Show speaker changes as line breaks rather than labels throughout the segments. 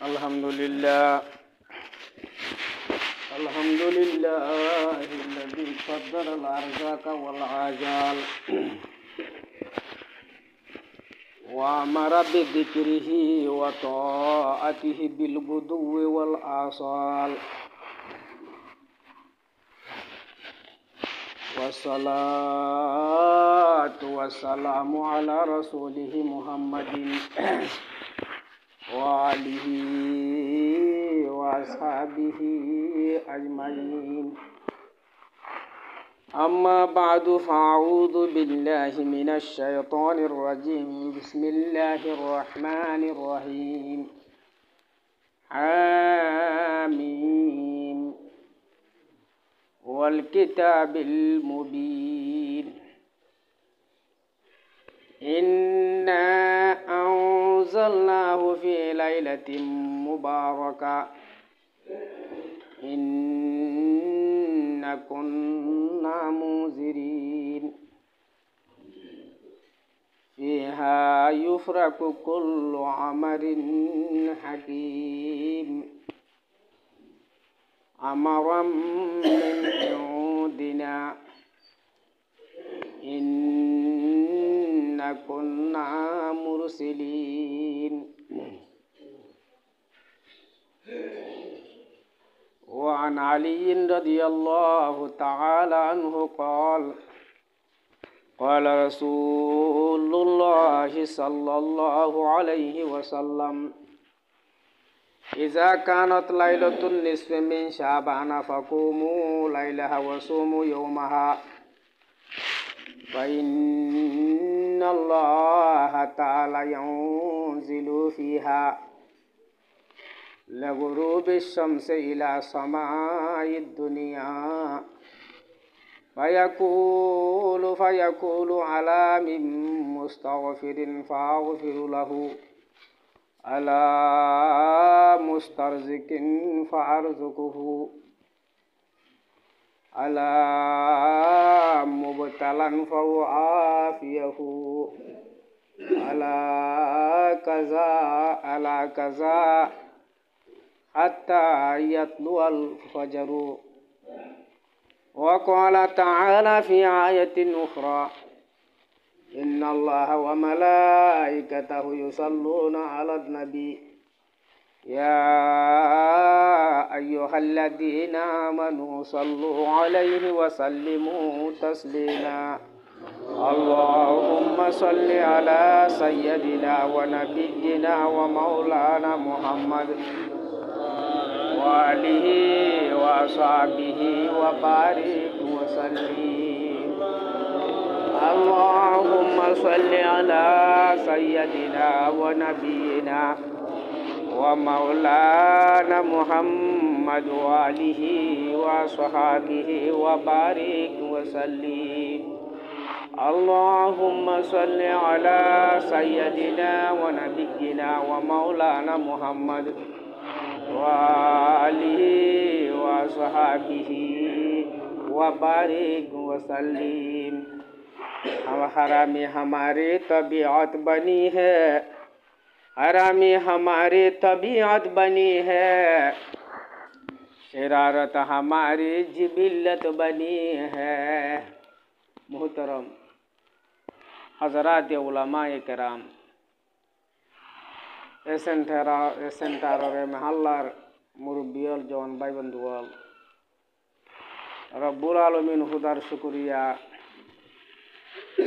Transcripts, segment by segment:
الحمد لله الذي قدر الأرزاق والعجال وأمر بذكره وطاعته بالغدو والآصال والصلاة والسلام على رسوله محمد وآله وأصحابه أجمعين. أما بعد فأعوذ بالله من الشيطان الرجيم. بسم الله الرحمن الرحيم. آمين والكتاب المبين. إنا أنزلناه في ليلة مباركة إنا كنا منذرين فيها يفرق كل أمر حكيم أمرا من عندنا إنا كنا مرسلين. وعن علي رضي الله تعالى عنه قال قال رسول الله صلى الله عليه وسلم: إذا كانت ليلة النصف من شعبان فقوموا ليلها وصوموا يومها، فإن الله تعالى ينزل فيها لغروب الشمس إلى سماء الدنيا فيقول على من مستغفر فأغفر له، على مسترزق فأرزقه، على مبتلا فأعافيه، على كذا حتى يطلع الفجر. وقال تعالى في آية أخرى: إن الله وملائكته يصلون على النبي يا أيها الذين آمنوا صلوا عليه وسلموا تسليما. اللهم صل على سيدنا ونبينا ومولانا محمد وآله وصحبه وبارك وسلم. اللهم صل على سيدنا ونبينا ومولانا محمد وآله وصحبه وبارك وسلم. اللهم صل على سيدنا ونبينا ومولانا محمد وآله وصحبه وبارك वसल्लीम। हरामी हमारी तबीयत बनी है, हरामी हमारी तबीयत बनी है, शरारत हमारी जिबिल्लत बनी है। मुहतरम हजरात उलमाए कराम, सेंटार महल्लार मुरब्बियल जवान भाई बंधुआल, रब्बुल आलमीन हुदार शुक्रिया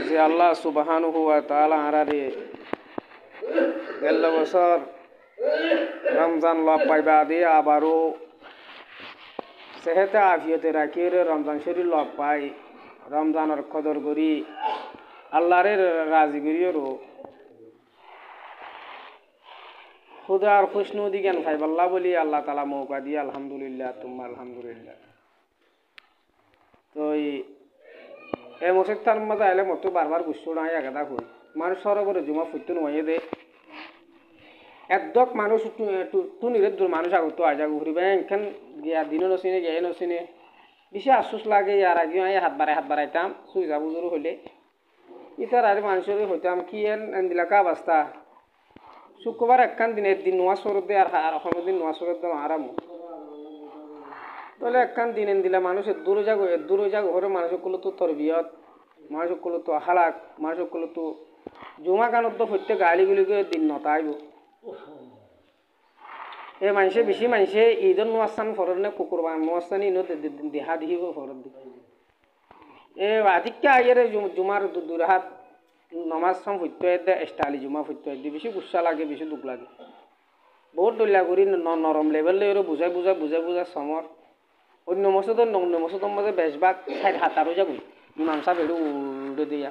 যে আল্লাহ সুবহানাহু ওয়া তাআলা আরারে গেল বছর রমজান লাভ পাইবা দিয়ে আবারও সেহেতে আফিয়তে রাখি রমজান শরীর লাভ পাই রমজানের কদর করি আল্লাহর রাজি করিও খুদার খুশনুদি জ্ঞান পাইবাল্লাহ বলি আল্লাহ তাআলা মৌকা দিয়ে আলহামদুলিল্লাহ তুম্মা আলহামদুলিল্লাহ। তো এই মসজিদটার মধ্যে আইলে মতো বারবার গুছো নাই একাদা কই মানুষ সরবরে জমা ফুটতে নয় দে একদক মানুষ টুনিরে দূর মানুষ আগত আজা ঘুরিবে এখান গিয়া দিনও নচিনে গিয়ে নচিনে বেশি আফসোস লাগে ইয়ার আগে হাত বাড়াইতাম সুই যাব জোর হইলে ইতার আর মানুষের হইতাম কি এনবিলাকা অবস্থা শুক্রবার একখান দিন একদিন নোয়াজ ফরত দেয় আর অসমের দিন নোয়াজ ফরত দেওয়া আরাম তাহলে একখান দিন দিলে মানুষের দূরে যাগো হরে মানুষের কলো তো তরবিয়ত মানুষের কলো তো হালাক মানুষের কলো তো জমা কানত তো প্রত্যেক গালিগুলিকে দিন নতাইব এই মানুষে ঈদর নোয়াস্তান ফরত নে কুকুরবান নোয়াস্তানি ইনো দেহা দিহিব ফরত দি এ আধিক্য আইয়ের জুমার দুরাহাত নমাজ সাম ফুটতে স্টাইলি জুমা ফুটতে বেশি গুসা লাগে বেশি দুঃখ লাগে বহুত দলিয়া করি নরম লেভেল বুঝাই সমর অন্য মসজিদের মাঝে বেশভাগ সাইড হাতারও যাবো ইমাম সাহেব এটু উল্টে দিয়া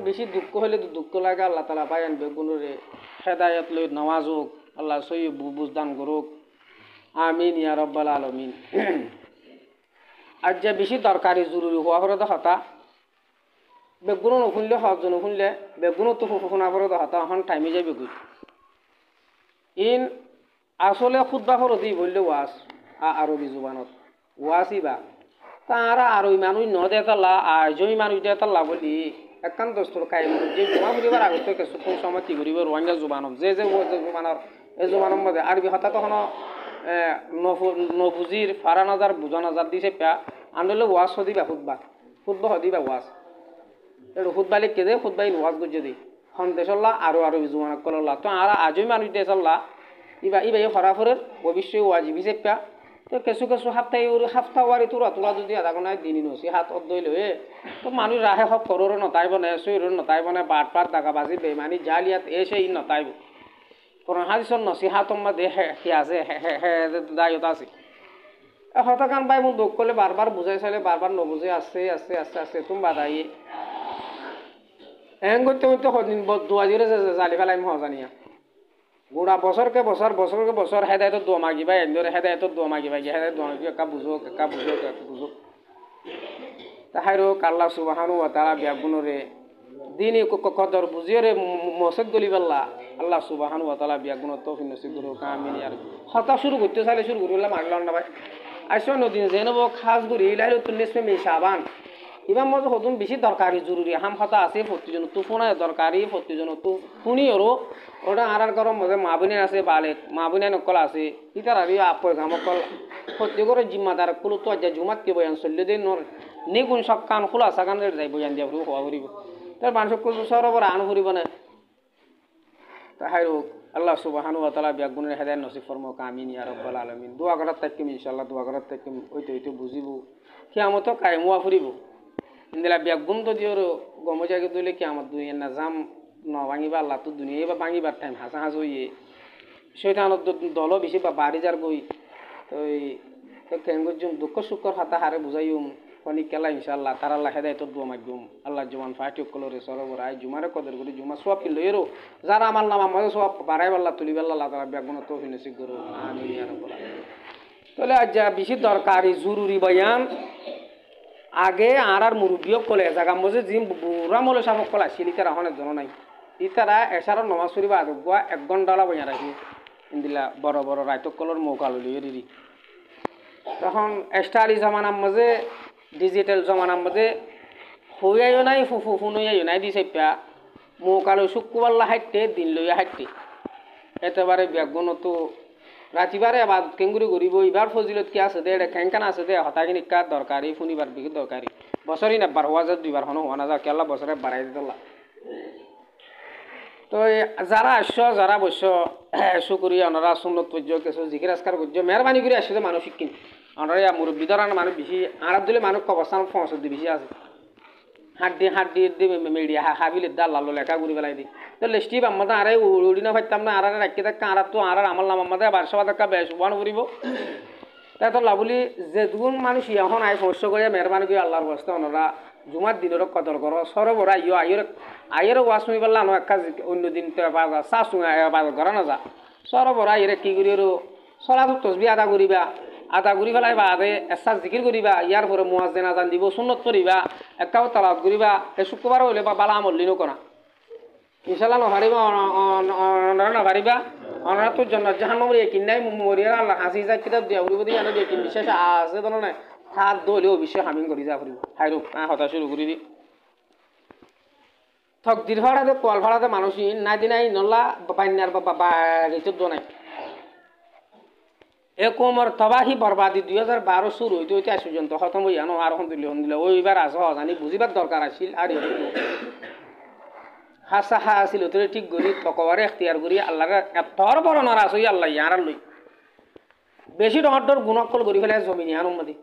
বেশি দুঃখ হলে দুঃখ লাগে আল্লাহ তালা পাই আনবে গুণরে হেদায়ত লই নমাজ হোক আল্লাহ সই বুঝদান করুক আমিন ইয়া রব্বাল আলমিন আর যে বেশি দরকারি জরুরি হওয়া করে তো হতা বেগুনো নুশুনলে হজ নুশুনলে বেগুনো তো শুনা করে তো হতা এখন টাইমে যাই বেগুন ইন আসলে খুদ্া ফরতি বললে ওয়াজ আরবি জুবানত ওয়াজই বা তারা আরবি মানুষ ন দেতাল্লা আজই মানুষ দেতাল্লা বলি একান দস্তর কাই যে জমা ফুরিবার আগত কিছু কোন সময় কি করিব রোহিঙ্গা জুবানম যে জুবানৰ এই জুবানৰ মধ্যে আরবি হতা তখন নবুজির ফারা নাজার বুঝা নাজার দিছে পেয়া আনলে ওয়াজ সদিবা খুদ্া সদিবা ওয়াজ এটু খুদ্া লিখে দে খুদ্া ওয়াজ গুজে দিই সন্দেশল্লা আরবি জুবানক কল্লা তো আর আজই মানুষ দেশাল্লা ইবা হরাফরের ভবিষ্যৎ ওয়াজিব হিসেবে তো কিছু হাফতা ওয়ারি তোলা যদি আধা ঘন্টায় দিনই নছি হাত অদ্দইল তো মানুষ রাহে সব করোর নতাইব নে চৈর নতাইব নে বাট দাগাবাজি বেমানি জালিয়াত এসে ই নতাইব কোরআন হাদিসর নছি হাতম দে হে আছে দায়ত আছে হতাকান পাই মোক দুঃখ করলে বারবার বুঝাই চাইলে বারবার নবুঝে আছে তুমি বাদাই এন করতে দুয়াজিরে জালি ফেলাই মজানিয়া গোড়া বছরকে বছর হেদায়তত দোয়া মাগিবা এনে হেদায়তত দোয়া মাগিবা হেদায়ত দোয়া মাগিবা একা বুঝো তাহাইরো আল্লাহ সুবহানাহু ওয়া তাআলা বিয়াগুনরে দিনই কদর বুঝিয়ে মসজিদ গলি পাল্লা আল্লাহ সুবহানাহু ওয়া তাআলা বিয়াগুনত তৌফিক নসিব করুক আমিন ইয়া রাব্বি হতা শুরু করতে চাইলে শুরু করিলাম মাগলাম না ভাই আসো নদিন জেনব খাস গুরি ইলাইলো তুনিস মে শাবান ইবাম মজ হদুন বেশি দরকারি জরুরি হাম হতা আছে প্রতিজন তো ফোনে দরকারি প্রতিজন তো শুনি ওরো ওটা আর গরম মধ্যে মাবুনে আছে বালেক মাবুনে নকল আছে ইতার আর পয়গাম কল প্রত্যেকের জিম্মাদার কুলো তো আজ জুমাত কে বয়ান চললে দিন নিগুণ সব কান খোলা সাকান যাই বয়ান দিয়া হওয়া করিব তার মানুষ সরবর আন ফুরিব না তাহাই হোক আল্লাহ সুবহানাহু ওয়া তাআলা বিয়াগুনের হেদায়েত নসিব ফরমাক আমিন ইয়া রাব্বাল আলামিন দোয়া করার তাকিম ইনশাআল্লাহ দোয়া করার তাকিম ওইতে বুঝিব কিয়ামত কায়েম হওয়া ফুরিব ইন্দিলা বিয়াগুন তো দিওর গমজাকে দইলে কিয়ামত দুনিয়া না জাম ন ভাঙিবা আল্লাহ তো দুনিয়া বা ভাঙিবার টাইম হাসা হইয়ে শৈতানত দল বেশি বা বাড়ি যার গই তো কেঙ্গুজুম দুঃখ সুখর হাতা হারে বুঝাইম খনি কেলা ইনশাআল্লাহ তার আল্লাহ হেদায়েতত দোয়া মাগিম আল্লাহ জুমান ফাটিক কলরে সরবর আই জুমারে কদর করি জুমা সওয়াব লইরো যারা আমার নাম আমাদের সওয়াব বাড়াই আল্লাহ তুলিব আল্লাহ তাআলা বিয়াগুন তৌফিক নসিব করুন আমিন ইয়া রাব্বাল আলামিন তাহলে আজ বেশি দরকারি জরুরি বয়ান আগে আর মুরব্বীও কলে জায়গা মধ্যে জিম বুড়া মলে সাপক কলা সিলিকার হনের জন্য নাই ইতারা এসারও নমাজ পড়িবা আদগুয়া 1 ঘন্টা বইয়া রাখি ইন্দিলা বড় রাইতক কলর মৌকাল লিয়ে তখন স্টাইলি জমানার মাঝে ডিজিটাল জমানার মাঝে হইয়াইও নাই ফুনুইয়াইও নাই দিছে প্যা মৌকালো শুক্রবাল্লা হাঁটতে দিন লইয়া হাঁটতে একেবারে ব্যাগুন তো রাতিবারে আবার কেঙ্গুরি করিব এবার ফজিলত কি আছে দে খ্যাংখান আছে দে হতাখিনি কার দরকারি ফুনিবার বিকি দরকারি বছরই নেবার হওয়া যায় 2 বার হনো হওয়া না যা কেলা বছরে বাড়াই দিতলা তো যারা আসছো যারা বসছ শুকুরিয়া ওনারা সুন্নত পর্য কিছু জিকির আজকার করছো মেহরবানি করে আসছে মানুষ শিক্ষিন ওনারা মুরব্বী ধরান মানুষ বেশি আরব দিলে মানুষ কবস্থান পৌঁছ বেশি আছে হাড্ডি মেডিয়া হাবিলে দাল্লাল লেখা ঘুরি বেলাই দি তো লেস্টি আমাদের আরে উড়ি না পাইতাম না আর রাখি থাকা আর তো আর আমার নাম আমাদের 12 টাকা বেশ ওয়ান করিব তাই তো লাভলি যে দুগুণ মানুষ এখন আই সমস্যা করে মেহরবানি করে আল্লাহর বস্তা ওনারা জুমার দিনের কদর করো সরবর আইয়ের ওয়াশ শুনি পারলাম একটা অন্য দিন চা শুনে বাজার করা না যা সরবর আইয়ের কি করি সলা তসবি আদা করি ফেলাই বা আদে এসার জিকির করিবা ইয়ার পরে মুয়াজ্জিন আজান দিব সুন্নত করিবা একাও তালাওয়াত করিবা এই শুক্রবার হইলে বা বালা আমল লিনো করা ইনশাআল্লাহ নহারিবা নহারিবা অনারা তো জাহান্নামের একিন নাই মরিয়ার আল্লাহ হাসি যা কিতাব দিয়া উড়িব দিয়া না একিন বিশেষ আছে তো না হাত দইলেও বিশ্ব হামিং করি যা করিব হাইরো হতা শুরু করি দি তকদির ভাড়াতে কল ভাড়াতে মানুষ নাই দিনাই নল্লা বান্যার বাড়িতে নাই এ কোমর তবাহি বরবাদি 2012 শুরু হইতে হইতে আজ পর্যন্ত খতম হইয়া নো আর দিল ওইবার আস জানি বুঝিবার দরকার আছিল আর হাসা হা আছিল তোর ঠিক করি তকবারে এখতিয়ার করি আল্লাহর এতর বড় নারাজ হই আল্লাহ ইয়ার লই বেশি ডর গুণকল করি ফেলে জমি নিয়ে অনুমতি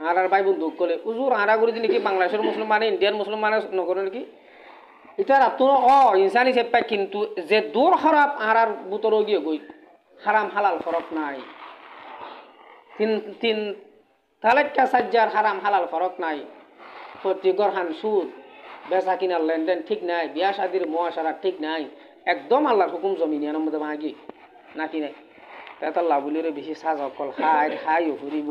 আর ভাই বন্ধুক কলে উজুর আরা করে দিলে কি বাংলাদেশের মুসলমান ইন্ডিয়ান মুসলমান নকরে নাকি এটা রাত ইনসানি চেপাই কিন্তু যে দূর খারাপ আর বুতর গিয়ে গই হারাম হালাল ফরক নাই তিন তালেকা সাজ্জার হারাম হালাল ফরক নাই প্রতি গরহান সুদ বেচা কিনার লেনদেন ঠিক নাই বিয়া শাদির মহাসারা ঠিক নাই একদম আল্লাহর হুকুম জমিনিয়ার মধ্যে ভাগি নাকি নাই তাতে লাভুলিরে বেশি সাজ অকল হাই ফুরিব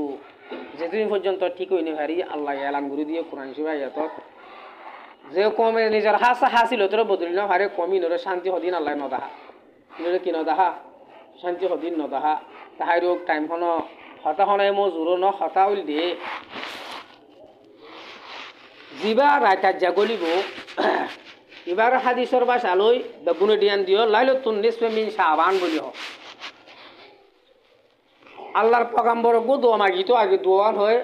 যেদিন পর্যন্ত ঠিক হইনি ভারি আল্লাহ এলান ঘুরি দিয়ে কোরআন শিবাই যে কমে নিজের হাসা হাসিল তোর বদলি না ভারে কমি নরে শান্তি সদিন আল্লাহ নদাহা নরে কি নদাহা শান্তি সদিন নদাহা তাহাই রোগ টাইম হন হতা হনাই মো জোর ন হতা উল দিয়ে যিবা রাইতাত জাগলিব এবার হাদিসর বা চালৈ বেগুনে দিয়ান দিও লাইল তুন্নিস মিন শাবান বলি হোক আল্লাহর পয়গম্বর গো দোয়া মাগি তো আগে দোয়া হয়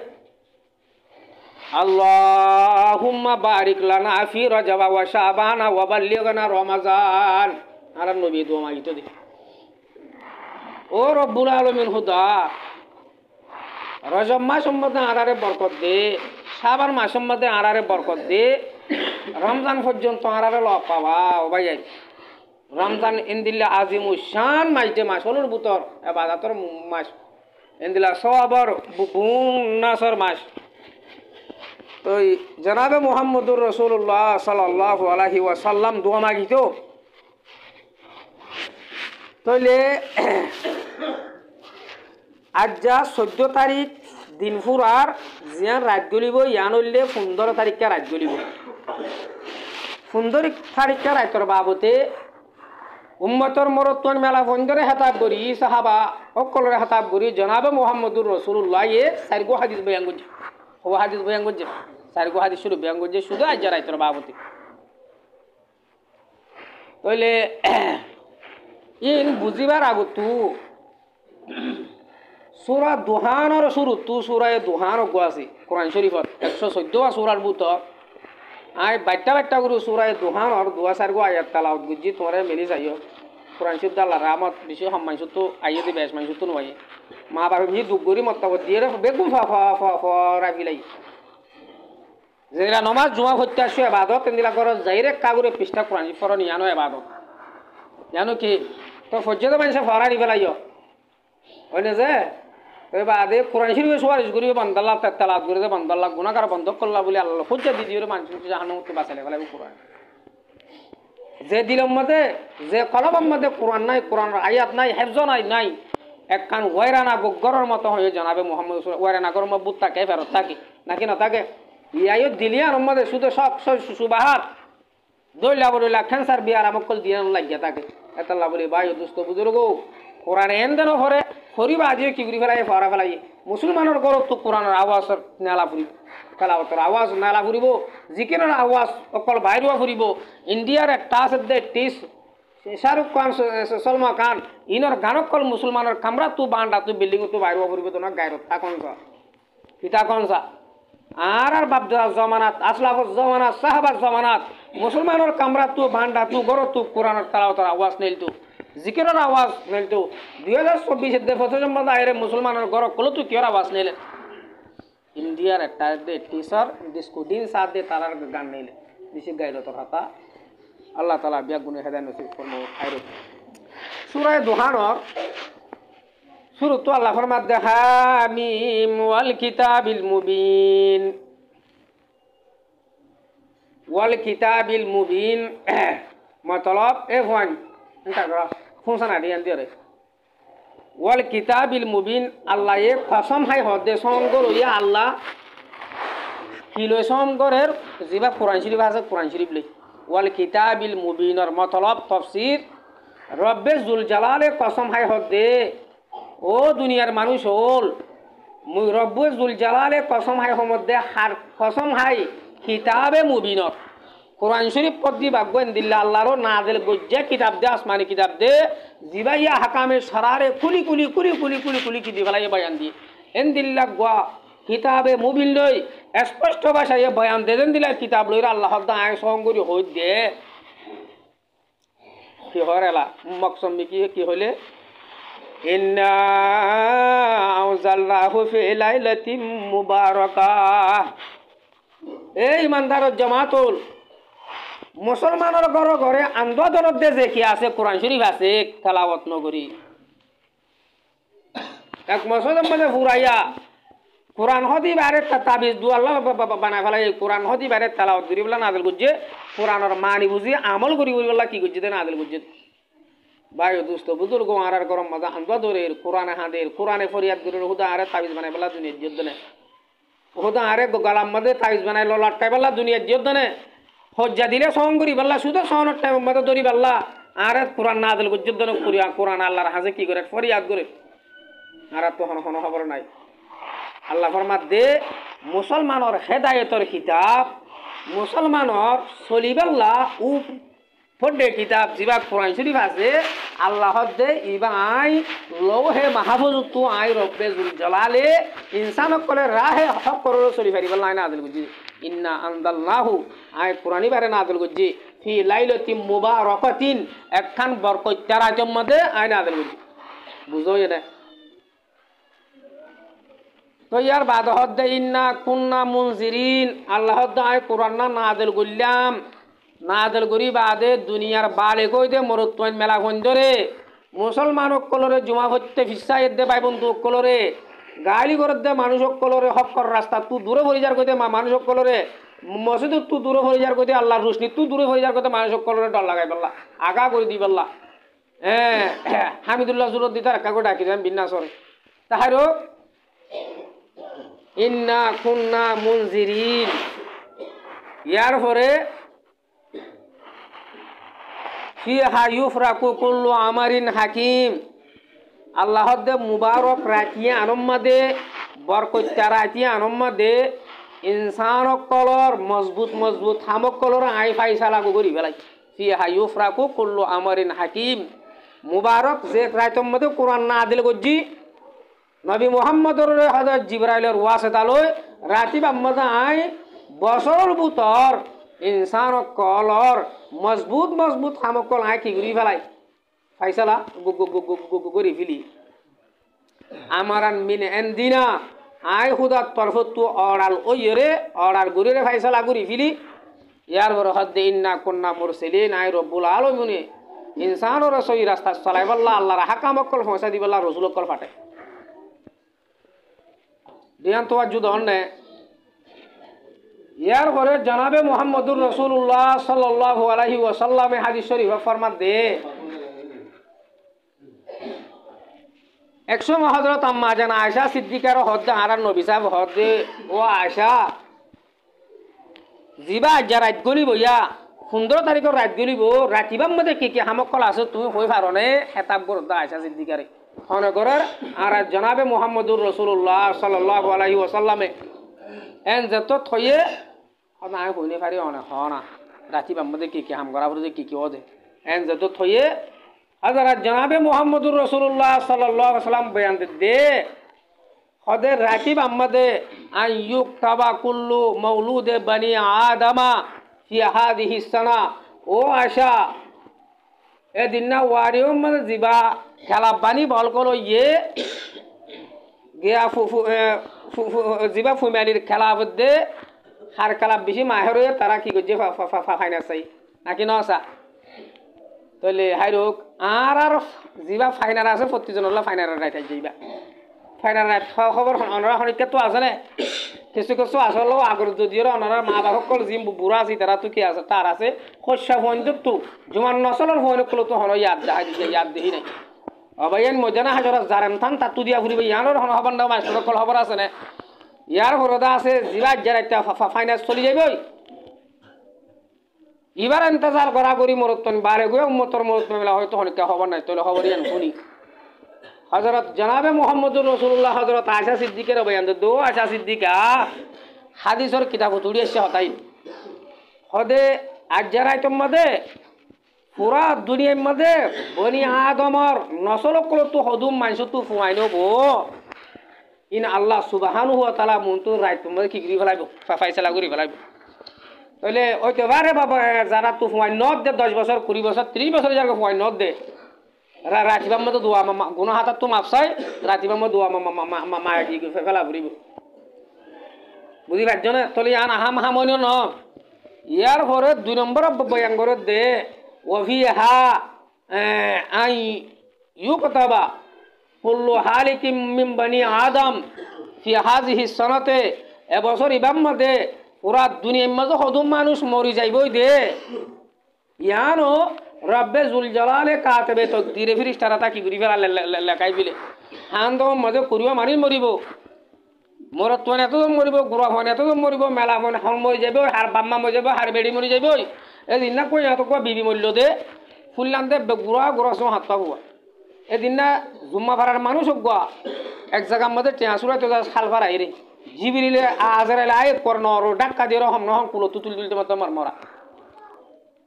আল্লাহুম্মা বারিক লানা ফি রজব ওয়া শাবান ওয়া বাল্লিগনা রমাজান আর নবী দোয়া মাগি তো দি ও রব্বুল আলামিন খুদা রজব মাস মধ্যে আরারে বরকত দে শাবান মাস মধ্যে আরারে বরকত দে রমজান পর্যন্ত আরারে লব পাবা ও ভাই রমজান ইনদিল্লা আজিমুশ শান মাইতে মাস হলর বুতর ইবাদতর মাস ইনদিল্লা সওয়াবর বুনাসর মাস তো জনাবে মুহাম্মদুর রাসূলুল্লাহ সাল্লাল্লাহু আলাইহি ওয়াসাল্লাম দোয়া মাগিতো তইলে আজ যা 14 তারিখ দিনপুরার জিয়ান রাত গলিব ইয়ান হইলে 15 তারিখে রাত গলিব 15 তারিখে রাতর বাবতে উম্মতর মরত্বন মেলা বন্ধরে হেতাব করি সাহাবা অকলরে হেতাব করি জনাবে মুহাম্মদুর রাসূলুল্লাহ এ সারগো হাদিস বয়ান করছে ও হাদিস বয়ান করছে সারগো হাদিস শুরু বয়ান করছে শুধু আজ রাতর বাবতে তইলে ইন বুঝিবার আগতু সূরা দুহানের শুরু তু সূরা দুহান গো আছে কোরআন শরীফত 114 সূরার বুত আই বাইটা গুরু সূরা দুহানের দুয়া সারগো আয়াত তালাওয়াত গুজি তোরে মেলি যাইও কোরআন শরীফ আল্লাহ রহমত বেশি সম্মান তো আইয়ে দি বেশ মানসু তো নয় মা বাবা নি দুগুরি মতবত দিয়ে বেগুম ফা ফা ফা ফা রাবিলাই যেরা নামাজ জুমা হত্যা আসে ইবাদত তেন্দিলা কর যাইরে কাগুরে পৃষ্ঠা কোরআন শরীফ নিয়ানো ইবাদত জানো কি তো ফজ্জে তো মানুষ ফরা দি ফেলাইও হইলে যে ওই বাদে কোরআন শরীফ সুপারিশ করিবে বান্দাল্লাহ তালাত করে যে বান্দাল্লাহ গুনাহগার বন্ধ করলা বলে আল্লাহ ফজ্জা দি দিও মানুষ জাহান্নামে বাঁচালে ফেলাইবে কোরআন যে দিলের মধ্যে যে কলমের মধ্যে কোরআন নাই কোরআনের আয়াত নাই হেফজ নাই এক কান ওয়রানা গরর মতো হয়ে জানাবে মুহাম্মদ ওয়রানা গরম বুত থাকে ফেরত থাকে নাকি না থাকে ইয়ায়ো দিলিয়ার মধ্যে শুধু সব সুবাহাত দইলা বলিলা ক্যান্সার বিয়ার আমকল দিয়ে লাগিয়া থাকে এতলা বলি ভাই দুস্থ বুজুর্গ কোরআন এনদেন হরে হরিবা আজিও কি করি ফেলাই ফরা ফেলাই মুসলমানের গরব তো কোরআনের আওয়াজের নেলা ফুরিব তেলাওয়াতের আওয়াজ নেলা ফুরিব জিকিরের আওয়াজ অকল বাইরুয়া ফুরিব ইন্ডিয়ার একটা আছে দে টিস শাহরুখ খান সলমান খান ইনর গানকল মুসলমানের কামরা তু বান্ডা তু বিল্ডিং তু বাইরুয়া ফুরিব তো না গায়রত তাকনসা পিতা কনসা আর বাপদাদা জমানাত আসলাফর জমানাত সাহাবার জমানাত মুসলমানের কামরা তু বান্ডা তু গর তু কোরআনের তেলাওয়াতের আওয়াজ নেলতু জিকিরের আওয়াজ নেলতু 2024 এর ফটো সম্বন্ধে আইরে মুসলমানের গর কল তু কিয়র আওয়াজ নেলে ইন্ডিয়ার একটা দে টিসার ডিসকো দিন সাথ দে তারার গান নেলে বেশি গাইলো তোর হাতা আল্লাহ তাআলা বিয়া গুনে হেদায়েত নসিব ফরমাও খায়রত সূরা দুহানর শুরু তো আল্লাহ ফরমাত দে হামিম ওয়াল কিতাবিল মুবিন মতলব এ ওয়ান এটা ফুনসানা দিয়ান দিরে ওয়াল কিতাবিল মুবিন আল্লাহ এ কসম হাই হদে সঙ্গর ইয়া আল্লাহ কিলো সঙ্গরের জিবা কোরআন শরীফ আছে কোরআন শরীফ লে ওয়াল কিতাবিল মুবিনর মতলব তাফসীর রব্বে জুল জালালে কসম হাই হদে ও দুনিয়ার মানুষ হল রব্বে জুল জালালে কসম হাই মধ্যে হার কসম হাই কিতাবে মুবিনত কোরআন শরীফ পদ্দি বাগ্যেন দিল্লা আল্লাহরও নাজেল গজ্জে কিতাব দে আসমানি কিতাব দে জিবাইয়া হাকামে সরারে কুলি কুলি কুলি কুলি কুলি কুলি কি দিবালাই বয়ান দি এন দিল্লা গোয়া কিতাবে মুবিল লই স্পষ্ট ভাষায় বয়ান দে দেন দিলা কিতাব লইরা আল্লাহ দা আয় সঙ্গরি হই দে কি হরেলা মকসম কি হইলে ইন্না আউজালনাহু ফি লাইলাতিন মুবারাকাহ এই ইমানদারত জামাতুল মুসলমানের ঘর ঘরে আন্দোলনত দে যে কি আছে কোরআন শরীফ আছে তেলাওয়াত নগরী এক মসজিদের মধ্যে ফুরাইয়া কোরআন হদি বারে তাবিজ দু আল্লাহ বানায় ফেলাই কোরআন হদি বারে তেলাওয়াত করি বলা নাজিল করছে কোরআনের মানি বুঝি আমল করি বলা কি করছে দে নাজিল করছে ভাই দুস্থ বুজুর্গ আর গরম মজা আন্দোলনের কোরআনে হাঁদের কোরআনে ফরিয়াদ করে হুদা আরে তাবিজ বানায় ফেলা দুনিয়ার যুদ্ধ নে হুদা আরে গালাম মধ্যে তাবিজ বানায় লটকাই ফেলা দুনিয়ার যুদ্ধ নে হজ্জা দিলে সহন করি পাল্লা শুধু সহনের টাইম মতো ধরি পাল্লা আর কোরআন না দিল যুদ্ধ করিয়া কোরআন আল্লাহর হাজে কি করে ফরিয়াদ করে আর তখন কোনো খবর নাই আল্লাহ ফরমাত দে মুসলমানের হেদায়তর কিতাব মুসলমানের চলিবাল্লা উ ফডে কিতাব যিবা কোরআন শরীফ আছে আল্লাহ দে ইবাই লৌহে মাহফুজ তু আই রব্বে জুল জালালে ইনসানক কলে রাহে হক করো চলি ফারিবাল্লা না দিল বুঝি ইন্না আনজালনাহু আয় কোরআনি বারে নাযিল করছি ফি লাইলাতিন মুবারাকাতিন একখান বরকতার রাতের মধ্যে আয় নাযিল করছি বুঝো এটা তো ইয়ার বাদ হদ্দে ইন্না কুন্না মুনজিরিন আল্লাহ আয় কোরআন নাযিল করলাম নাযিল করি বাদে দুনিয়ার বালে কইতে মরুত্বন মেলা কোন ধরে মুসলমানক কলরে জুমা হতে ফিসাই দে ভাই বন্ধু কলরে গালি করে দে মানুষক কলরে হক কর রাস্তা তু দূরে ভরে যার কইতে মানুষক কলরে মসজিদ তু দূরে ভরে যার কইতে আল্লাহর রোশনি তু দূরে ভরে যার কইতে মানুষক কলরে ডর লাগাই পাল্লা আগা করে দি পাল্লা হামিদুল্লাহ জুরত দিতে রাখা করে ডাকি দেন বিন্যাসরে তাহারও ইন্না কুন্না মুনজিরিন ইয়ার পরে ফিহা ইউফরাকু কুল্লু আমারিন হাকিম আল্লাহ দে মুবারক রাখিয়ে আনম্মাদে বরকত্যা রাখিয়ে আনম্মাদে ইনসান কলর মজবুত মজবুত হামক কলর আই ফাইসালা করি বেলাই ফিহা ইউফরাকু কুল্লু আমারিন হাকিম মুবারক যে রাইতম মধ্যে কোরআন না দিল গজ্জি নবী মুহাম্মদর হযরত জিবরাইলের ওয়াসিতা লই রাতি বাম্মাদা আই বছর বুতর ইনসান কলর মজবুত মজবুত হামক কল আই কি করি ফেলাই ফাইসালা করি ফেলি আমারান মিন এন্দিনা আই হুদাত তরফত তু অড়াল ওইরে অড়াল গুরিরে ফাইসালা করি ফেলি ইয়ার বড় হদ্দে ইন্না কুন্না মুরসিলিন আই রব্বুল আলামিন ইনসানর সই রাস্তা চলাইবাল্লাহ আল্লাহর হাকামক কল ফয়সা দিবাল্লাহ রাসূলক কল ফাটে দিয়ান তো যুদ্ধ হন্নে ইয়ার পরে জনাবে মুহাম্মদুর রাসূলুল্লাহ সাল্লাল্লাহু আলাইহি ওয়াসাল্লাম হাদিস শরীফ ফরমান দে একশো হযরত আম্মা জান আয়েশা সিদ্দিকার হদ্দে আরান নবী সাহেব হদ্দে ও আয়েশা জিবা যা রাত গলিব ইয়া 15 তারিখের রাত গলিব রাতিবাম মধ্যে কি হামকল আছে তুমি হই পারনে হেতাব করদা আয়েশা সিদ্দিকারে হনগরের আর জনাবে মুহাম্মদুর রাসূলুল্লাহ সাল্লাল্লাহু আলাইহি ওয়াসাল্লামে এন যত থয়ে না হইনে পারি অনে হনা রাতিবাম মধ্যে কি হাম করা বলে কি ওদে এন যত থয়ে হযরত জনাবে মুহাম্মদুর রাসূলুল্লাহ সাল্লাল্লাহু আলাইহি ওয়াসাল্লাম বয়ান দে খদে রাকিব আহমদে আইয়ুক তাবা কুল্লু মাউলুদে বনি আদমা ফি হাদিহি সানা ও আশা এ দিনা ওয়ারিও মানে জিবা খেলা বানি বল কলো ইয়ে গিয়া ফুফু জিবা ফুমালির খেলা বদে হার খেলা বেশি মাহের তারা কি করছে ফাইনাল চাই নাকি নসা তাহলে হাইরোক আর জিবা ফাইনাল আছে 25 জনের ফাইনাল রাইট যাইবা ফাইনাল রাইট খবর অনরা হনিকে তো আছে না কিছু কিছু আসলে আগর যদিও অনরা মা বাবা সকল জিম বুড়া আছে তারা তো কি আছে তার আছে খসা ফোন তো জমান নসলের ফোন কল তো হন ইয়াদ দেখি নাই অবাইন মজানা হাজরা জারেম থান তাতু দিয়া ঘুরিবে ইয়ানোর হন হবার না মাস্টার কল খবর আছে না ইয়ার হরদা আছে জিবা যারা ফাইনাল চলি যাইবই এবার ইন্তজার করা করি মরতন বারে গো উম্মতর মরত মেলা হয়তো হনিকা খবর নাই তাহলে খবর ইয়ান শুনি হযরত জনাবে মুহাম্মদুর রাসূলুল্লাহ হযরত আয়েশা সিদ্দিকের বয়ান দো আয়েশা সিদ্দিকা হাদিসের কিতাব তুলি এসে হতাই হদে আজ যারা মধ্যে পুরা দুনিয়ার মধ্যে বনি আদমর নসল তো হদুম মানুষ তো ফুয়াই নব ইন আল্লাহ সুবহানাহু ওয়া তাআলা মনটো রাইট মধ্যে কি করি ফেলাইব ফাইসলা করি ফেলাইব তাহলে ওইতে বারে বাবা যারা তো ফুয়াই নদ দে 10 বছর 20 বছর 30 বছর যারা ফুয়াই নদ দে রাতিবার মধ্যে দোয়া গুণ হাতার তো মাপসাই রাতিবার মধ্যে দোয়া মায়া কি ফেলা ফুরিব বুঝি পারছ না তাহলে আন আহাম হামন্য ন ইয়ার পরে 2 নম্বর বয়াঙ্গর দে ওফিহা আই ইউকতাবা কুল্লু হালিকিম মিন বনি আদম ফি হাযিহি সনাতে এবছর ইবাম মধ্যে পুরা দুনিয়ার মাঝে হদুম মানুষ মরি যাইবই দে ইয়ানো রব্বে জুল জালালে কাতবে তকদিরে ফিরিস্তারা তা কি করি ফেলা লেখাই বিলে হান্দ মধ্যে করিবা মানি মরিব মরত তো এতজন মরিব গুড়া হন এতজন মরিব মেলা মনে হন মরি যাব হার বাম্মা মরি যাব হার বেড়ি মরি যাব এদিন না কই এত কয় বিবি মরল দে ফুললাম দে গুড়া সহ হাত পা হুয়া এদিন না জুম্মা ভাড়ার মানুষ হোক এক জায়গার মধ্যে টেঁচুরা তো খাল ভাড়াই রে জিবিরিলে আজরাইলে আয়েত কর নর ডাক্কা দিয়ে রহম নহম কুলো তুতুল তুলতে মতো মার মরা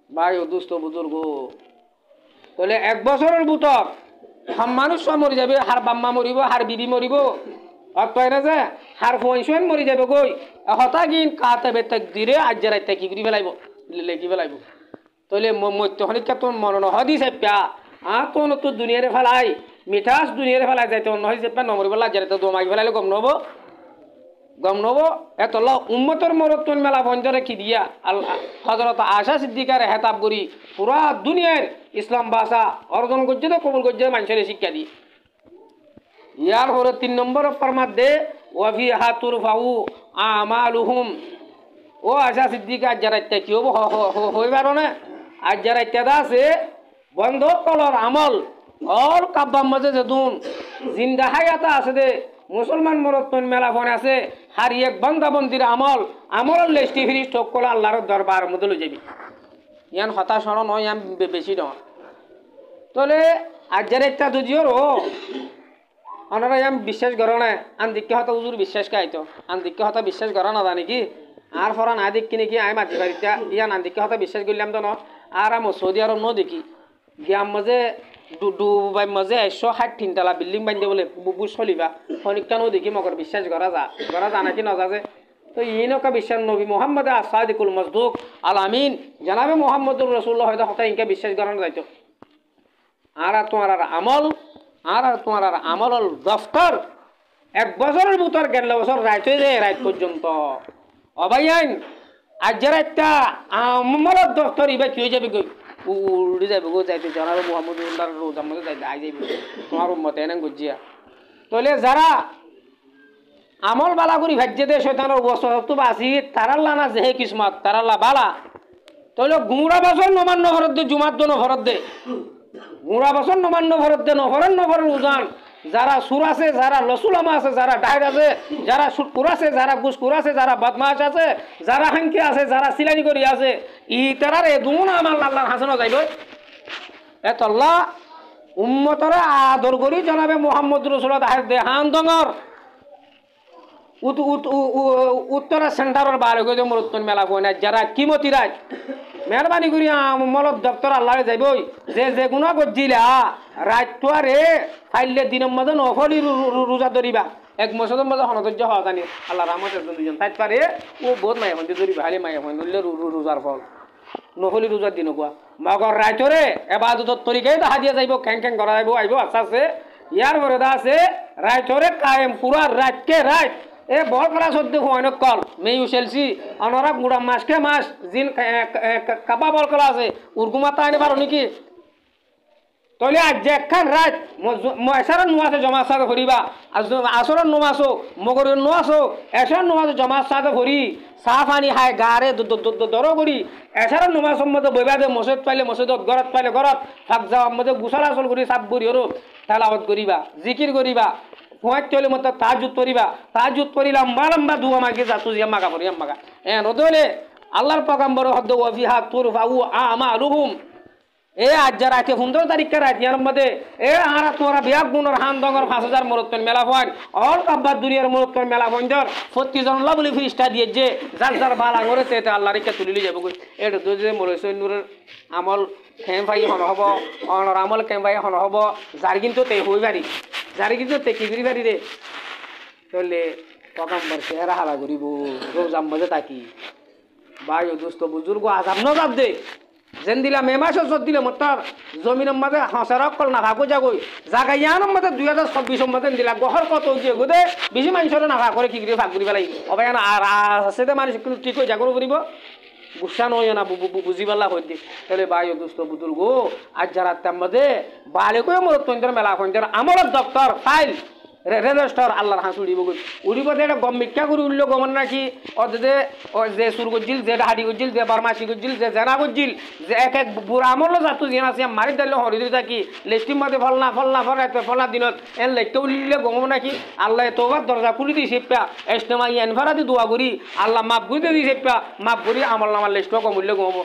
ভাই ও দুস্থ বুজুর্গ তাহলে 1 বছরের বুতক সব মানুষ সব মরি যাবে হার বাম্মা মরিব হার বিবি মরিব অতএব না যে হার ফোন মরি যাবে গই হতা গিন কাতে বেতক দিরে আজ রাইতে কি করি ফেলাইব লেখি ফেলাইব তাহলে মত্য হনিকা তোর মনন হদিছে প্যা তো দুনিয়ারে ফেলাই মিঠাস দুনিয়ারে ফেলাই যাইতে অন্য হয়েছে প্যা নমরি বলা যাতে দমাই ফেলাইলে গম নব এত উম্মতর মরত্তন মেলা পঞ্চরে কি দিয়া আল্লাহ হযরত আয়েশা সিদ্দিকার হেতাব করি পুরা দুনিয়ার ইসলাম ভাষা অর্জন করছে তো কবুল করছে মানুষের শিক্ষা দি ইয়ার হরে 3 নম্বর ফরমাত দে ওয়াফি হাতুর ফাউ আমালুহুম ও আয়েশা সিদ্দিকা যারা কি হইবার না আজ যারা ইত্যাদা আছে বন্ধ কলর আমল অল কাব্বাম মাঝে যেদুন জিন্দা হায়াতা আছে দে মুসলমান মরত্তন মেলা ফোন আছে হার এক বন্দাবন্দির আমল লেস্টি ফিরি ঠক করলে আল্লাহর দরবার মধ্যে লই যাবি ইয়ান হতাশ নয় ইয়ান বেশি নয় তাহলে আজ যারা একটা দুজিওর ওনারা ইয়ান বিশ্বাস করো না আন দিকে হতা হুজুর বিশ্বাস খাইতো আন দিকে হতা বিশ্বাস করো না জানি কি আর ফরা না দেখি নাকি আই মাতি বাড়িটা ইয়ান আন দিকে হতা বিশ্বাস করলাম তো ন আর আমি সৌদি আরব ন দেখি গিয়াম মাঝে দুবাই মাঝে 160 তলা বিল্ডিং বান্ধে বলে বুঝ চলিবা খনিকানো দেখি মগর বিশ্বাস করা যা নাকি নজা যে তো ইনকা বিশ্বাস নবী মোহাম্মদ আসাদিকুল মসদুক আল আমিন জানাবে মোহাম্মদুর রাসূলুল্লাহ হয়তো হতা ইনকা বিশ্বাস করানো যাইতো আর তোমার আমল দফতর 1 বছরের ভিতর 11 বছর রাইতে যায় রাত পর্যন্ত অবাইন আজ যারা একটা আমলের দফতর ইবা কি হয়ে যাবে উড়ে যাবে গো যাইতে জানাবে মোহাম্মদুল্লাহ রোজার মধ্যে যাইতে আই যাইবে তোমার উম্মতে এনে গজিয়া তাহলে যারা আমল বালা করি ভাজ্যে দে শয়তানের বস্তু বাসি তারাল্লা না যেহে কিসমত তারাল্লা বালা তাহলে গুমরা বছর নমান্য ভরত দে জুমার দো নভরত দে গুমরা বছর নমান্য ভরত দে নভরের উজান যারা সুর আছে যারা লসুলামা আছে যারা ডাইর আছে যারা সুটকুর আছে যারা গুসকুর আছে যারা বদমাশ আছে যারা হাঙ্কি আছে যারা সিলানি করি আছে ই তারার এ দুন আমার আল্লাহর হাসানো যাইব এত আল্লাহ উম্মতরে আদর করি জানাবে মুহাম্মদুর রাসূলুল্লাহ দাহের দেহান দঙর উত্তরা সেন্টারের বারে গই মরুত্তন মেলা কই না যারা কিমতি রাজ মেহরবানি করি মলত দপ্তর আল্লাহ যাইবই যে গুণা গজিলা রাতটারে ফাইলে দিনের মধ্যে নফলি রোজা ধরিবা 1 মাসের মধ্যে হনধৈর্য হওয়া জানি আল্লাহ রহমত দুজন থাকতে পারে ও বহুত মাই এখন ধরিবা হালি মাই এখন ধরলে রোজার ফল নফলি রোজার দিন কোয়া মগর রাতরে এবাদতর তরিকাই দেখা দিয়া যাইব ক্যাং করা যাইব আইব আস্তে আস্তে ইয়ার মর্যাদা আছে রাতরে কায়েম পুরা রাতকে রাত এ বল করা সদ্য হয় কল মেয়ু সেলসি অনরা গুড়া মাসকে মাস জিন কাবা বল করা আছে উর্গুমা তাই পারো নাকি তাহলে আজ যে একখান রাত এসার নোয়াছে জমা সাথে ভরিবা আসরের নোয়াছো মগরের নোয়াছো এসার নোয়াছে জমা সাথে ভরি চাহ পানি খাই গারে দর করি এসার নোমাজের মধ্যে বইবা দে মসজিদ পাইলে মসজিদত ঘরত পাইলে ঘরত ফাঁক যাওয়ার মধ্যে গুছালাচল করি চাপ করি হরো তালাওয়াত করিবা জিকির করিবা ফুয়াক চলে মতো তাজুদ করি লম্বা দুয়া মাগি যাতু জিয়া মাগা পড়ি মাগা রদলে আল্লাহর পয়গম্বর হদ্দ ওয়াফিহা তুরফাউ আমালুহুম এ আজ যা রাতে 15 তারিখে রাতিয়ার মধ্যে এ আরা তোরা বিয়াক গুণর হান দঙ্গর 5000 মরত্তন মেলা হয় অল কাব্বার দুনিয়ার মরত্তন মেলা বন্ধর প্রতিজন আল্লাহ বলি ফিস্টা দিয়ে যে যার যার বালা করে তে আল্লাহ রেখে তুলিলি যাবো এটা তো যে মরেছে নূরের আমল খেম ভাই হন হব অনর আমল খেম ভাই হন হব যার কিন্তু তে হই পারি যার কিন্তু তে কিবিরি পারি রে চলে পকাম্বর চেহারা হালা করিব রোজাম মধ্যে তাকি ভাই ও দোস্ত বুজুর্গ আজাব নজাব দে যেন দিলা মে মাসে চোদ্দ দিলে মোটার জমিনের মাঝে হাঁসার অকল না ভাগো যাগই জাগা ইয়ানোর মধ্যে 2024 মধ্যে দিলা গহর কত উঠিয়ে গোদে বেশি মানুষের না ভাগ করে কি করে ভাগ করি পেলাই অবাই না আর আছে মানুষ কিন্তু ঠিক হয়ে জাগর করিব গুসা নয় না বুঝি পাল্লা হয়ে দি তাহলে ভাই ও দোস্ত বুজুর্গ আজ যারা তার মধ্যে বালিকও মরত মেলা কইন্টার আমার দপ্তর ফাইল রেজিস্টার আল্লাহর হাঁস উড়িব উড়িব এটা গম মিথ্যা করে উঠল গমন নাকি যে সুর গজ্জিল যে হাড়ি গজ্জিল যে বারমাসি গজ্জিল যে জেনা গজ্জিল যে এক এক বুড়া আমল যাতো যেন আছে মারি দিলে হরি দিয়ে থাকি লেস্টির মধ্যে ফলনা ফলনা দিনত এন লেখতে উঠলে গম নাকি আল্লাহ তোবার দরজা খুলি দিই সেপা এসটেমাই এনভারা দি দোয়া করি আল্লাহ মাপ করে দিয়ে সেপা মাপ করি আমল নামার লেস্ট কমুল্লে গম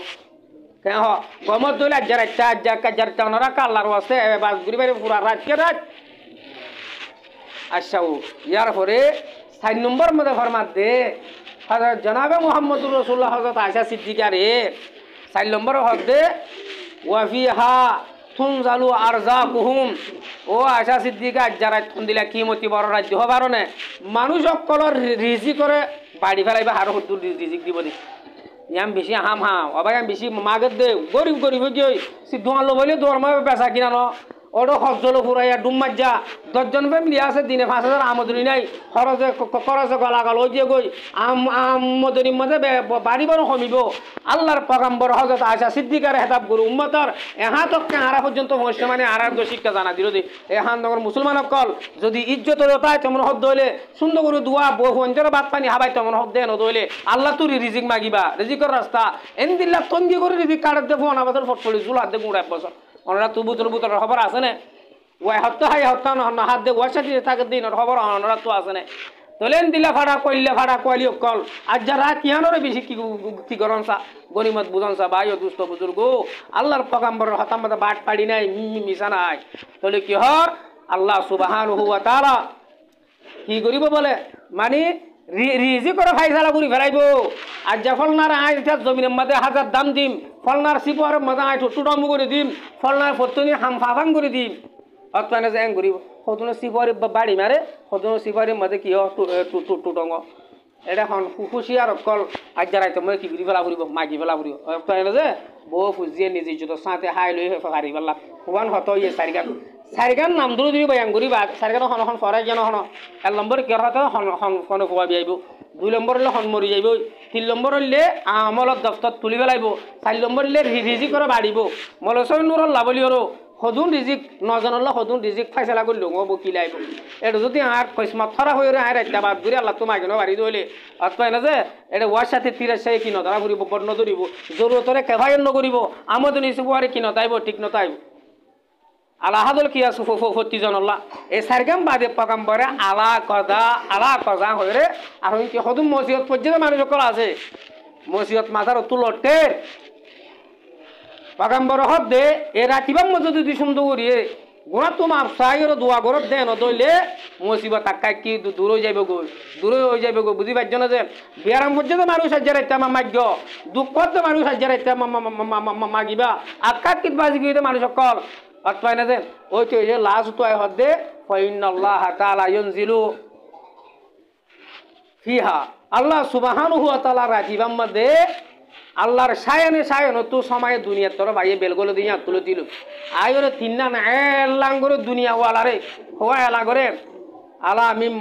কেন গমত দইলে আজ্জার একটা আজ্জার চাওনারা কাল্লার আছে বাস ঘুরি বাইরে পুরা রাতকে রাত আচ্ছা ইয়ার পরে 4 নম্বর মধ্যে ফরমাত দে হযরত জনাবে মুহাম্মদুর রাসূলুল্লাহ হযরত আয়েশা সিদ্দিকা রে 4 নম্বর হক দে ওয়া ফিহা তুনজালু আরযাকুহুম ও আয়েশা সিদ্দিকা যারা দিলা কিমতি বড় রাজ্য হবারনে মানুষ সকলের রিজিক করে বাড়ি ফেলাইবা আর হুদুর রিজিক দিব দি ইয়াম বেশি হাম অবাই আমি বেশি মাগত দে গরিব গিয়ে সিদ্ধুয়ালো বলে ধর্ম বেচা কিনা ন ওটা হজল ফুরাইয়া ডুম মাজ্জা 10 জন ফ্যামিলি আছে দিনে 5000 আমদনি নাই খরচে গলাগাল হয়ে দিয়ে গই আমদনির মধ্যে বাড়ি বড় কমিব আল্লাহর পয়গম্বর হযরত আয়েশা সিদ্দিকার হেতাব গুরু উম্মতর এহাতকে হারা পর্যন্ত মহিষা মানে আরার শিক্ষা জানা দিল দে এহান নগর মুসলমান কল যদি ইজ্জত রতায় তেমন হদ দইলে সুন্দর করে দোয়া বঞ্জর বাত পানি হাবাই তেমন হদ দেন দইলে আল্লাহ তুরি রিজিক মাগিবা রিজিকর রাস্তা এনদিল্লাহ তঙ্গি করে রিজিক কাটত দে ফোন আবাদর ফটফলি জুল হাত দে গুড়া বছর ওনারা তু বুতর খবর আছে না ওই হত্যা হাত দে ওয়ার সাথে থাকে দিন খবর ওনারা তো আছে না তোলেন দিলা ভাড়া কইলি কল আজ যারা কিয়ানোর বেশি কি করন সা গনিমত বুঝন সা ভাই ও দুস্থ বুজুর্গ আল্লাহর পয়গম্বরের হতাম মধ্যে বাট পাড়ি নাই মিশা নাই তাহলে কি হর আল্লাহ সুবহানাহু ওয়া তাআলা কি করিব বলে মানে রিজিক করে ফাইসালা করি ফেলাইব আর যে ফলনার আয় জমিনের মধ্যে 1000 দাম দিম ফলনার সিপর মধ্যে আয় টুটামু করে দিম ফলনার ফতনি হাম ফাফাং করে দিম অতনে যে করিব সদন সিপর বাড়ি মারে সদন সিপরের মধ্যে কি টুটঙ্গ এটা হন খুশি আর কল আজ যারাই তো মই কি করি ফেলা ফুরিব মাগি ফেলা ফুরিব অতনে যে বউ ফুজিয়ে নিজে যত সাথে হাই লই হারি ফেলা হুয়ান হত ইয়ে সারিগান নাম ধরে দিবি বায়াং করি বা সারিগান হন ফরাই যেন হন 1 নম্বর কে হতে হন কোয়া যাইব 2 নম্বর হলে হন মরি যাইব 3 নম্বর হলে আমলত দফতর তুলি পেলাইব 4 নম্বর হলে রিজিক করে বাড়িব মলসই নুরল লাবলিওর সদুন রিজিক নজনল সদুন রিজিক ফাইসলা করে লঙব কিলাইব এটা যদি আর কইসমত থরা হয়ে আর একটা বাদ ঘুরে আল্লাহ তো মাগিনো বাড়ি দইলে অতপাই না যে এটা ওয়ার সাথে তিরাস চাই কি নধরা ঘুরিব বড় নধরিব জরুরতরে কেভায়ন নকরিব আমদনি সুবারে কি নতাইব ঠিক নতাইব আলাহাদুল কিয়া সুফতি জনল্লাহ এই সারগাম বাদে পয়গম্বরে আলা কজা হইরে আর কি সদুম মসজিদ পর্যন্ত মানুষ সকল আছে মসজিদ মাথার তুলতে পয়গম্বর হদ দে এ রাতিবাম মধ্যে যদি সুন্দর করিয়ে গুণা তোমার আফসাইর দোয়া গরত দেন দইলে মুসিবত তাকাই কি দূর হয়ে যাইব গো বুঝি পারছ না যে বিয়ারাম পর্যন্ত মানুষ হাজার একটা মাগ্য দুঃখত মানুষ হাজার একটা মাগিবা আকাত কিত বাজি গিয়ে মানুষ সকল অতপাই না যে ওই তো যে লাশ তো আয় হদে ফাইনাল্লাহ তাআলা ইয়ানজিলু ফিহা আল্লাহ সুবহানাহু ওয়া তাআলা রাজিবাম মধ্যে আল্লাহর সায়নে তো সময় দুনিয়ার তোর ভাইয়ে বেলগোলো দিয়ে তুলে দিল আয়রে তিন্না না এলাং করে দুনিয়া ওয়ালারে হওয়া এলা করে আলা মিম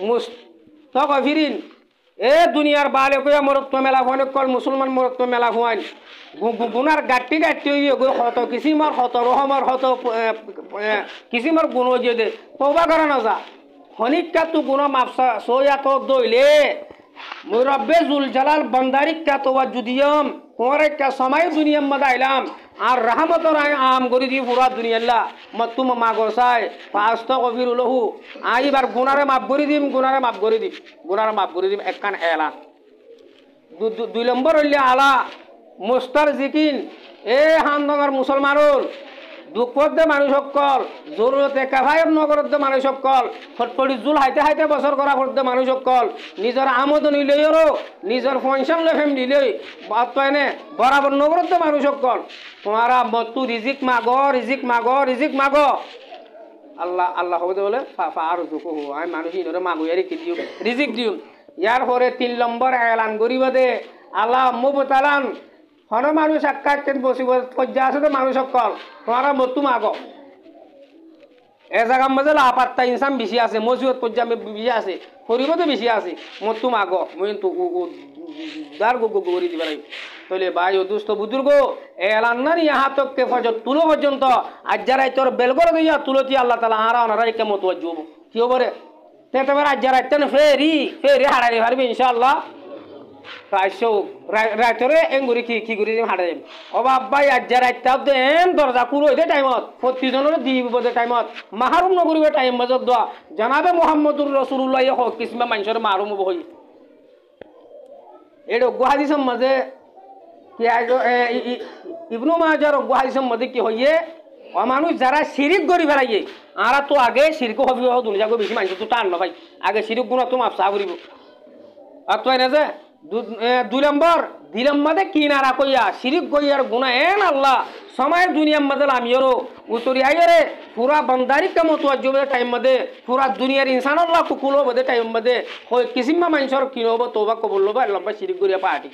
মুস্তাগফিরিন এ দুনিয়ার বালে কইয়া মরত মেলা হনে কল মুসলমান মরত মেলা হওয়ান গুনার গাটি হইয়ে গো হত কিসিমার হত রহমার হত কিসিমার গুণ যে দে তওবা করে না যা হনিকা তু গুণ মাফসা সোয়া তো দইলে মুরব্বে জুল জালাল বন্দারিক কা তওয়াজুদিয়াম তোমারে কা সময় দুনিয়ার মধ্যে আইলাম আর রহমতর আম করে দিয়ে পুরা দুনিয়াল্লা মতুম মাগসাই ফাস্তাগফিরুলাহু আইবার গুনারে মাফ করে দিম একখান এলান 2 নম্বর হইলে আলা মুস্তারজিকিন এ হান্দঙর মুসলমানুল দুঃখত মানুষ সকল জরুরতে কাভায়ত নগরত মানুষ সকল ফটফটি জুল হাইতে হাইতে বছর করা করতে মানুষ সকল নিজের আমদনি লইরও নিজের পয়সা লই ফ্যামিলি লই বাতনে বরাবর নগরত মানুষ সকল তোমারা মতু রিজিক মাগো রিজিক মাগো রিজিক মাগো আল্লাহ আল্লাহ হবে বলে আর দুঃখ আমি মানুষ ইনরে মাগো এর কি দিও রিজিক দিও ইয়ার পরে 3 নম্বর এলান করিব দে আল্লাহ মুবতালান হন মানুষ আক্কাতেন বসিব পর্যা আছে তো মানুষ সকল তোমারা মতু মাগো এ জায়গার মধ্যে লাপাত্তা ইনসান বেশি আছে মসজিদ পর্যা বেশি আছে করিব তো বেশি আছে মতু মাগো মই তো দার গো গরি দিবা লাগবে তাহলে ভাই ও দুস্থ বুজুর্গ এলান না ইহা তক কে ফজর তুলো পর্যন্ত আজ যারা তোর বেলগর দিয়া তুলতি আল্লাহ তাআলা আরা ওনারা কেমন তোয়াজ্জু কি হবে তে তোমার আজ যারা তেন ফেরি হারাই পারবে ইনশাআল্লাহ রাইসো রাইতরে এঙ্গুরি কি করি হাড়ে ও বাবাই আজ যারা তাও দেন দরজা কুলো দে টাইমত প্রতিজনের দিব দে টাইমত মাহরুম নগরিবে টাইম বাজত দোয়া জানাবে মুহাম্মদুর রাসূলুল্লাহ হক কিসমা মানুষের মাহরুম হই এডো গুহাদিসম মাঝে কি আজ ইবনু মাজার গুহাদিসম মাঝে কি হইয়ে ও মানুষ যারা শিরিক করি ফেলাইয়ে আরা তো আগে শিরক হবি দুনিয়াকে বেশি মানুষ তো টান না ভাই আগে শিরিক গুণা তো মাপসা করিব আর তো এনে যে 2 নম্বর দিলম মধ্যে কিনারা কইয়া শিরিক কইয়ার গুণা এন আল্লাহ সময়ের দুনিয়ার মধ্যে আমিও উতরি আইরে পুরা বন্দারি কামত ওয়াজবে টাইম মধ্যে পুরা দুনিয়ার ইনসান আল্লাহ কুকুলো বদে টাইম মধ্যে হয় কিসিমা মানুষের কিনব তোবা কবুল লবা লম্বা শিরিক করিয়া পাটি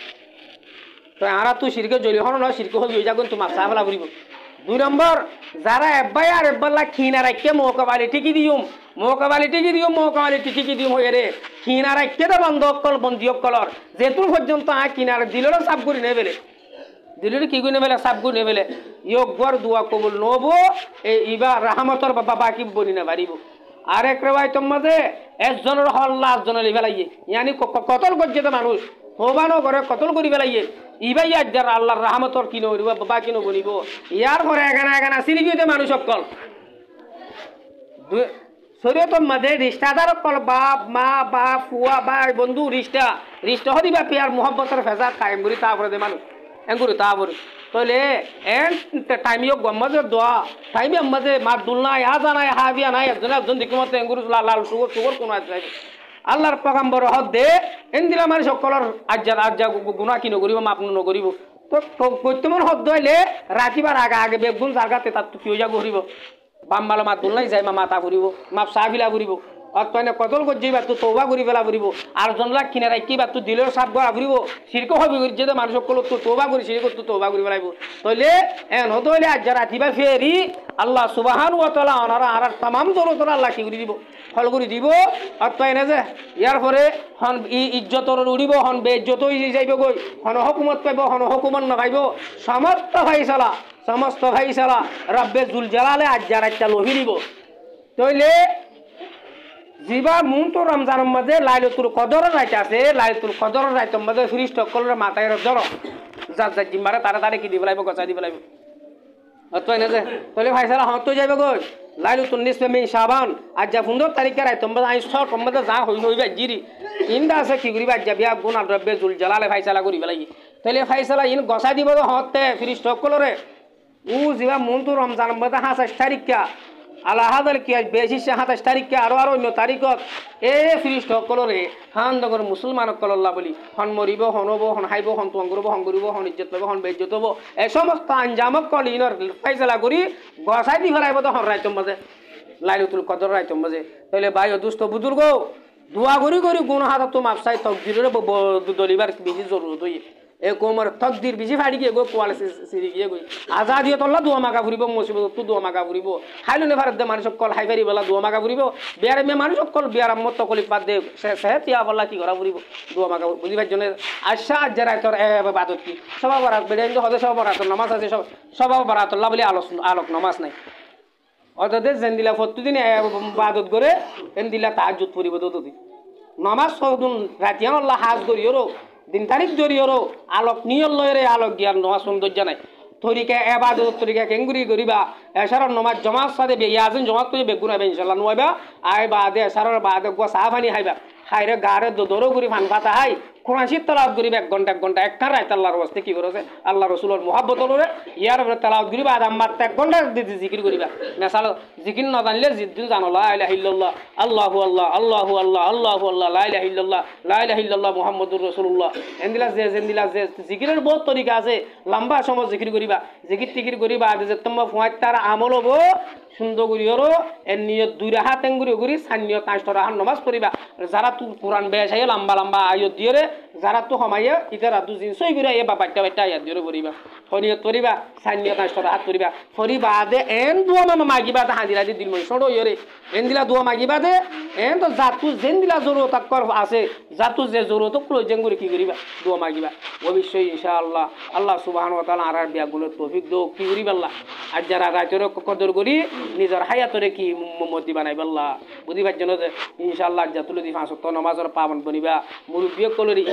তো আরা তো শিরকে জলি হন না শিরকে হবি যাগুন তো মাপসা ফেলা করিব 2 নম্বর যারা এব্বাই আর এব্বাল্লা খিনা রাখকে মোকাবালি টিকি দিউম মোকাবালি টিকি দিউম হয়ে রে খিনা রাখকে তো বন্ধ অকল বন্ধি অকলর যেতুর পর্যন্ত কিনার দিলের সাফ করি নে বেলে দিলের কি গুনে বেলে সাফ গুনে বেলে ইয়গর দোয়া কবুল নবো এইবার রাহমতর বাবা বাকি বনি না বাড়িব আর এক রেওয়ায়তের মধ্যে একজনের হল্লা একজনের লিবেলাইয়ে ইয়ানি কতল করছে তো মানুষ হোবানো করে কতল করি বেলাইয়ে ইবাই আজ যারা আল্লাহর রাহমতর কিনো করিব বাবা কিনো বনিব ইয়ার পরে এখানে সিরিগিতে মানুষ সকল শরীয়তের মধ্যে রিস্তাদার কল বাপ মা বাপ ফুয়া ভাই বন্ধু রিস্তা হদি বা পিয়ার মোহাম্মতের ফেজা কায়েম করি তারপরে দে মানুষ এঙ্গুরি তারপরে তাহলে এন টাইমিও গম্মজের দোয়া টাইমে মধ্যে মারদুল নাই হাজা নাই হাবিয়া নাই একজন দিকে মতো এঙ্গুরি লাল সুগর কোনো আছে আল্লাহর পয়গম্বর হদ দে এন্দিলা মানে সকলের আজ্জা গুনাহ কি নকরিব মাপ নকরিব তো বর্তমান হদ দইলে রাতিবার আগে বেগুন জায়গাতে তার কি হইয়া ঘুরিব বাম্মালা মাতুল নাই যাই মাথা ঘুরিব মাপ সাহিলা ঘুরিব অতনে কতল করছি বা তো তৌবা করি ফেলা ঘুরিব আর জনলা কিনে রাখি বা তো দিলের সাপ গড়া ঘুরিব শিরক হবি যে মানুষ সকল তো তৌবা করি শিরক তো তৌবা করি ফেলাইব তইলে এন হদইলে আজ রাতিবা ফেরি আল্লাহ সুবহান ওয়া তাআলা ওনারা আর तमाम জরুরত আল্লাহ কি করে দিব ফল করে দিব আর তো এনে যে ইয়ার পরে হন ইজ্জতর উড়িব হন বেইজ্জত হই যাইব গই হন হুকুমত পাইব হন হুকুমত নগাইব সমস্ত ফাইসালা রব্বে জুল জালালে আজ রাতটা লহি দিব তইলে জিবা মুন তো রমজানের মধ্যে লাইলাতুল কদরের রাত আছে লাইলাতুল কদরের রাতের মধ্যে ফিরিস্ত কলরে মাথায় জড় যার জিম্মারে তাড়াতাড়ি কি দিব লাইব গছা দিব লাইব অতই না যে তাহলে ফাইসালা হত যাইব গই লাইলাতুল নিসফে মিন শাবান আজ যা 15 তারিখে রাত মধ্যে আই সব মধ্যে যা হইবা জিরি ইন্দা আছে কি করিবা আজ বিয়া গুনাহ রব্বে জুল জালালে ফাইসালা করি বেলাই তাহলে ফাইসালা ইন গছা দিব হতে ফিরিস্ত কলরে ও জিবা মুন তো রমজানের মধ্যে 27 তারিখে আল্লাহ হাজার কি বেশি 27 তারিখে আরো অন্য তারিখত ফিরিস্ত কলরে হান দগর মুসলমান কল্লাহ বলি হন মরিব হনব হন হাইব হন তুয়াং করব হন গরিব হন ইজ্জত পাব হন বেইজ্জত হব এই সমস্ত আঞ্জামক কল ইনর ফাইসলা করি গসাই দি ফেলাইব তো হন রাইতম মাঝে লাইলাতুল কদর রাইতম মাঝে তাইলে ভাই দুস্থ বুজুর্গ দোয়া করি গুনাহ তো মাপসাই তকদিরের দলিবার বেশি জরুরত হই এ কোমর তকদির বেশি ফাড়ি গিয়ে গো কোয়ালে সিরি গিয়ে গই আজাদিয়ে তোল্লা দোয়া মাগা ফুরিব মুসিবত তো দোয়া মাগা ফুরিব হাইলনে ভারত দে মানুষ কল হাই ফারি বলা দোয়া মাগা ফুরিব বিয়ারে মে মানুষ কল বিয়ার মত কলি পাদ দে সেহতিয়া বলা কি করা ফুরিব দোয়া মাগা বুঝিবার জন্য আশা যারা তোর বাদত কি সবা বরাত বেড়ে হদে সবা বরাত নামাজ আছে সবা বরাত আল্লাহ বলি আলোক নামাজ নাই অতদের জেন্দিলা প্রতিদিন বাদত করে এন্দিলা তাহাজ্জুদ ফুরিব দদি নামাজ সদুন রাতিয়ান আল্লাহ হাজ করিও দিন তারিখ জরিয়রও আলোক নিয়ল লয়রে আলোক জ্ঞান নমাজ সৌন্দর্য নাই তরিকা এবাদত তরিকা কেঙ্গুরি করিবা এসারর নমাজ জমাত সাথে ইয়াজিন জমাত করে বেগুন হবে ইনশাল্লাহ নয়বা আই বাদে এসারর বাদে গো সাহাফানি হাইবা খাইরে গারে দৌড়ো করি ফান পাতা হাই কোরআন শরীফ তেলাওয়াত করিবা 1 ঘন্টা এক রাত আল্লাহর ওয়াস্তে কি করেছে আল্লাহ রাসূলের মুহাব্বত হলো ইয়ার উপরে তেলাওয়াত করিবা আদাম মাত্র 1 ঘন্টা জিকির করিবা মেসাল জিকির না জানলে জিদ্দুল জানো লা ইলাহা ইল্লাল্লাহ আল্লাহু আল্লাহ আল্লাহু আল্লাহ আল্লাহু আল্লাহ লা ইলাহা ইল্লাল্লাহ লা ইলাহা ইল্লাল্লাহ মুহাম্মাদুর রাসূলুল্লাহ এন্দিলা যে জিকিরের বহুত তরিকা আছে লম্বা সময় জিকির করিবা জিকির টিকির করিবা যে তোমার ফুয়াত তার আমল হবো সুন্দর করিও এর নিয়ে 2 রাহা তেঙ্গুরি করি সান্নিয় 5 রাহা নামাজ পড়িবা যারা তুই কোরআন বেশাই লম্বা লম্বা আয়াত দিয়ে যারা তো হমাইয়া ইতারা দুজিন সই করে এ বাবাটা আয়াত দিয়ে করিবা হনিয়ত করিবা সান্নিয় 5 রাহা করিবা ফরিবা দে এন দুয়া মামা মাগিবা তা হাজিরা দি দিল মই সড়ো ইরে এন দিলা দুয়া মাগিবা দে এন তো জাতু জেন দিলা জরুরত কর আছে জাতু যে জরুরত প্রয়োজন করে কি করিবা দুয়া মাগিবা অবশ্যই ইনশাআল্লাহ আল্লাহ সুবহানাহু ওয়া তাআলা আর বিয়াগুলোর তৌফিক দাও কি করিবা আল্লাহ আর যারা রাতের কদর করি নিজের হায়াতরে কি মতি বানাইবা আল্লাহ বুঝিবার জন্য ইনশাআল্লাহ জাতুল দি 5 ওয়াক্ত নামাজের পাবন বনিবা মুরব্বিয় কলরি